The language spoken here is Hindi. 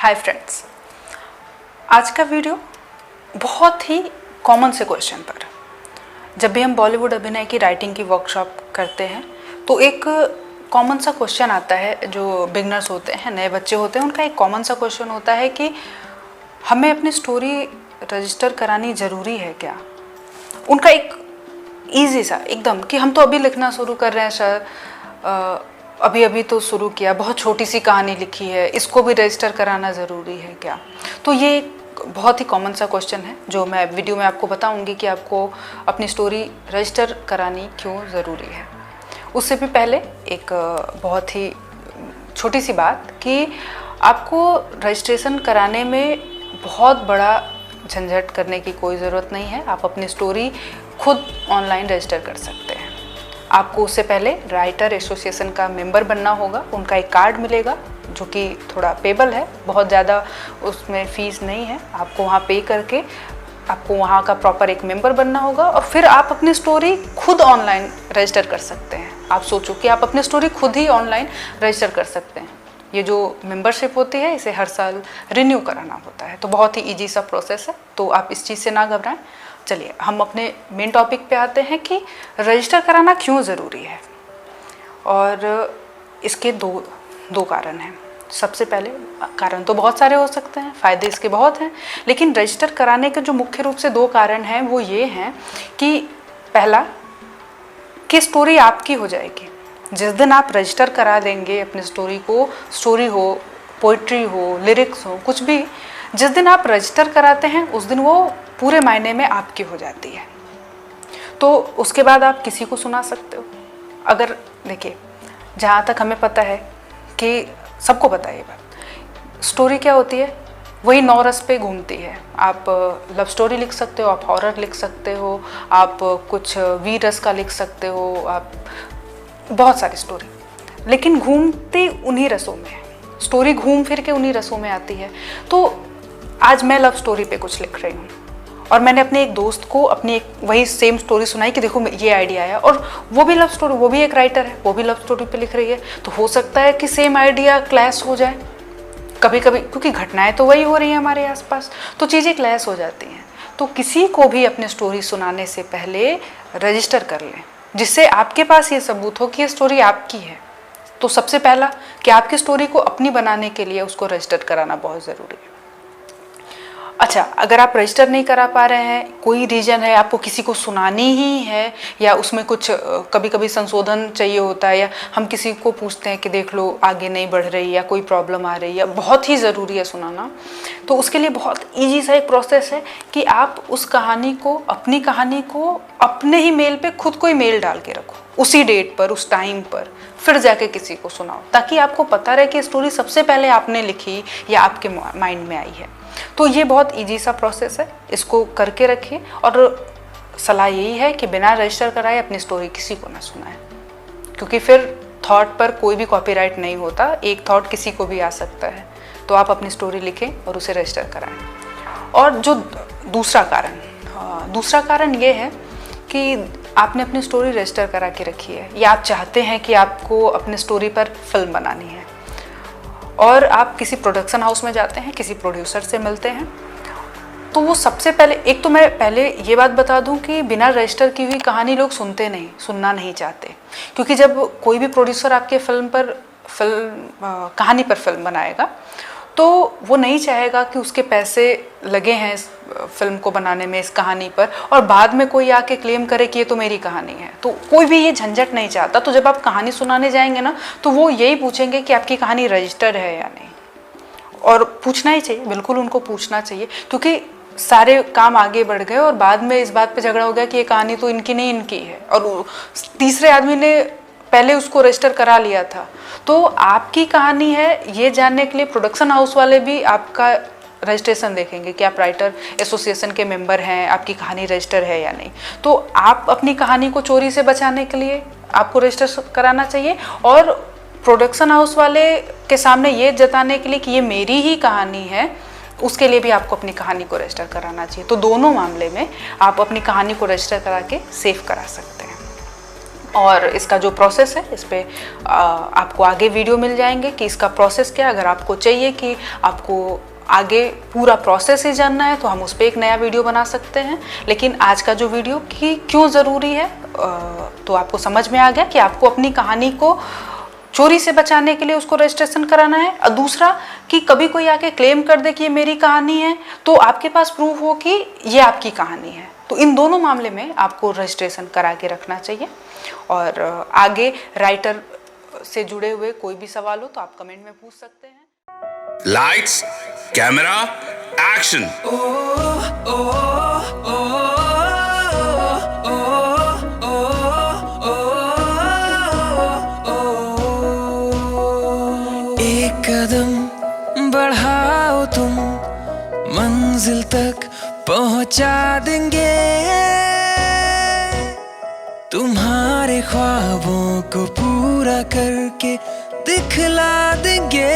हाय फ्रेंड्स, आज का वीडियो बहुत ही कॉमन से क्वेश्चन पर। जब भी हम बॉलीवुड अभिनय की राइटिंग की वर्कशॉप करते हैं तो एक कॉमन सा क्वेश्चन आता है। जो बिगनर्स होते हैं, नए बच्चे होते हैं, उनका एक कॉमन सा क्वेश्चन होता है कि हमें अपनी स्टोरी रजिस्टर करानी ज़रूरी है क्या। उनका एक ईजी सा एकदम कि हम तो अभी लिखना शुरू कर रहे हैं सर, अभी अभी तो शुरू किया, बहुत छोटी सी कहानी लिखी है, इसको भी रजिस्टर कराना ज़रूरी है क्या। तो ये एक बहुत ही कॉमन सा क्वेश्चन है जो मैं वीडियो में आपको बताऊंगी कि आपको अपनी स्टोरी रजिस्टर करानी क्यों ज़रूरी है। उससे भी पहले एक बहुत ही छोटी सी बात कि आपको रजिस्ट्रेशन कराने में बहुत बड़ा झंझट करने की कोई ज़रूरत नहीं है। आप अपनी स्टोरी खुद ऑनलाइन रजिस्टर कर सकते हैं। आपको उससे पहले राइटर एसोसिएशन का मेंबर बनना होगा। उनका एक कार्ड मिलेगा जो कि थोड़ा पेबल है, बहुत ज़्यादा उसमें फ़ीस नहीं है। आपको वहाँ पे करके आपको वहाँ का प्रॉपर एक मेंबर बनना होगा और फिर आप अपनी स्टोरी खुद ऑनलाइन रजिस्टर कर सकते हैं। आप सोचो कि आप अपनी स्टोरी खुद ही ऑनलाइन रजिस्टर कर सकते हैं। ये जो मेंबरशिप होती है इसे हर साल रिन्यू कराना होता है, तो बहुत ही ईजी सा प्रोसेस है, तो आप इस चीज़ से ना घबराएं। चलिए हम अपने मेन टॉपिक पे आते हैं कि रजिस्टर कराना क्यों ज़रूरी है। और इसके दो कारण हैं। सबसे पहले कारण तो बहुत सारे हो सकते हैं, फ़ायदे इसके बहुत हैं, लेकिन रजिस्टर कराने के जो मुख्य रूप से दो कारण हैं वो ये हैं कि पहला कि स्टोरी आपकी हो जाएगी। जिस दिन आप रजिस्टर करा देंगे अपनी स्टोरी को, स्टोरी हो, पोइट्री हो, लिरिक्स हो, कुछ भी, जिस दिन आप रजिस्टर कराते हैं उस दिन वो पूरे मायने में आपकी हो जाती है। तो उसके बाद आप किसी को सुना सकते हो। अगर देखिए, जहाँ तक हमें पता है कि सबको पता है ये बात, स्टोरी क्या होती है, वही 9 रस पे घूमती है। आप लव स्टोरी लिख सकते हो, आप हॉरर लिख सकते हो, आप कुछ वीर रस का लिख सकते हो, आप बहुत सारी स्टोरी, लेकिन घूमती उन्हीं रसों में है। स्टोरी घूम फिर के उन्हीं रसों में आती है। तो आज मैं लव स्टोरी पे कुछ लिख रही हूँ और मैंने अपने एक दोस्त को अपनी एक वही सेम स्टोरी सुनाई कि देखो ये आइडिया आया, और वो भी लव स्टोरी, वो भी एक राइटर है, वो भी लव स्टोरी पे लिख रही है। तो हो सकता है कि सेम आइडिया क्लैश हो जाए कभी कभी, क्योंकि घटनाएं तो वही हो रही हैं हमारे आसपास, तो चीज़ें क्लैश हो जाती हैं। तो किसी को भी अपनी स्टोरी सुनाने से पहले रजिस्टर कर लें, जिससे आपके पास ये सबूत हो कि ये स्टोरी आपकी है। तो सबसे पहला कि आपकी स्टोरी को अपनी बनाने के लिए उसको रजिस्टर कराना बहुत ज़रूरी है। अच्छा, अगर आप रजिस्टर नहीं करा पा रहे हैं, कोई रीज़न है, आपको किसी को सुनानी ही है, या उसमें कुछ कभी कभी संशोधन चाहिए होता है, या हम किसी को पूछते हैं कि देख लो आगे नहीं बढ़ रही, या कोई प्रॉब्लम आ रही है, बहुत ही ज़रूरी है सुनाना, तो उसके लिए बहुत ईजी सा एक प्रोसेस है कि आप उस कहानी को, अपनी कहानी को अपने ही मेल पे खुद को ही मेल डाल के रखो, उसी डेट पर, उस टाइम पर, फिर जाके किसी को सुनाओ, ताकि आपको पता रहे कि स्टोरी सबसे पहले आपने लिखी या आपके माइंड में आई है। तो ये बहुत इजी सा प्रोसेस है, इसको करके रखिए। और सलाह यही है कि बिना रजिस्टर कराए अपनी स्टोरी किसी को ना सुनाएं, क्योंकि फिर थॉट पर कोई भी कॉपीराइट नहीं होता, एक थॉट किसी को भी आ सकता है। तो आप अपनी स्टोरी लिखें और उसे रजिस्टर कराएं। और जो दूसरा कारण ये है कि आपने अपनी स्टोरी रजिस्टर करा के रखी है, या आप चाहते हैं कि आपको अपनी स्टोरी पर फिल्म बनानी है, और आप किसी प्रोडक्शन हाउस में जाते हैं, किसी प्रोड्यूसर से मिलते हैं, तो वो सबसे पहले, एक तो मैं पहले ये बात बता दूं कि बिना रजिस्टर की हुई कहानी लोग सुनना नहीं चाहते, क्योंकि जब कोई भी प्रोड्यूसर आपके कहानी पर फिल्म बनाएगा तो वो नहीं चाहेगा कि उसके पैसे लगे हैं इस फिल्म को बनाने में, इस कहानी पर, और बाद में कोई आके क्लेम करे कि ये तो मेरी कहानी है। तो कोई भी ये झंझट नहीं चाहता। तो जब आप कहानी सुनाने जाएंगे ना, तो वो यही पूछेंगे कि आपकी कहानी रजिस्टर्ड है या नहीं, और पूछना ही चाहिए, बिल्कुल उनको पूछना चाहिए, क्योंकि सारे काम आगे बढ़ गए और बाद में इस बात पे झगड़ा हो गया कि ये कहानी तो इनकी नहीं, इनकी है, और तीसरे आदमी ने पहले उसको रजिस्टर करा लिया था। तो आपकी कहानी है ये जानने के लिए प्रोडक्शन हाउस वाले भी आपका रजिस्ट्रेशन देखेंगे कि आप राइटर एसोसिएशन के मेंबर हैं, आपकी कहानी रजिस्टर है या नहीं। तो आप अपनी कहानी को चोरी से बचाने के लिए आपको रजिस्टर कराना चाहिए, और प्रोडक्शन हाउस वाले के सामने ये जताने के लिए कि ये मेरी ही कहानी है, उसके लिए भी आपको अपनी कहानी को रजिस्टर कराना चाहिए। तो दोनों मामले में आप अपनी कहानी को रजिस्टर करा के सेव करा सकते हैं। और इसका जो प्रोसेस है इस पे आपको आगे वीडियो मिल जाएंगे कि इसका प्रोसेस क्या है। अगर आपको चाहिए कि आपको आगे पूरा प्रोसेस ही जानना है तो हम उस पर एक नया वीडियो बना सकते हैं, लेकिन आज का जो वीडियो कि क्यों ज़रूरी है तो आपको समझ में आ गया कि आपको अपनी कहानी को चोरी से बचाने के लिए उसको रजिस्ट्रेशन कराना है। और दूसरा कि कभी कोई आके क्लेम कर दे कि ये मेरी कहानी है तो आपके पास प्रूफ हो कि ये आपकी कहानी है। तो इन दोनों मामले में आपको रजिस्ट्रेशन करा के रखना चाहिए। और आगे राइटर से जुड़े हुए कोई भी सवाल हो तो आप कमेंट में पूछ सकते हैं। Lights, camera, action. एक कदम बढ़ाओ तुम, मंजिल तक पहुंचा देंगे, तुम्हारे ख्वाबों को पूरा करके दिखला देंगे।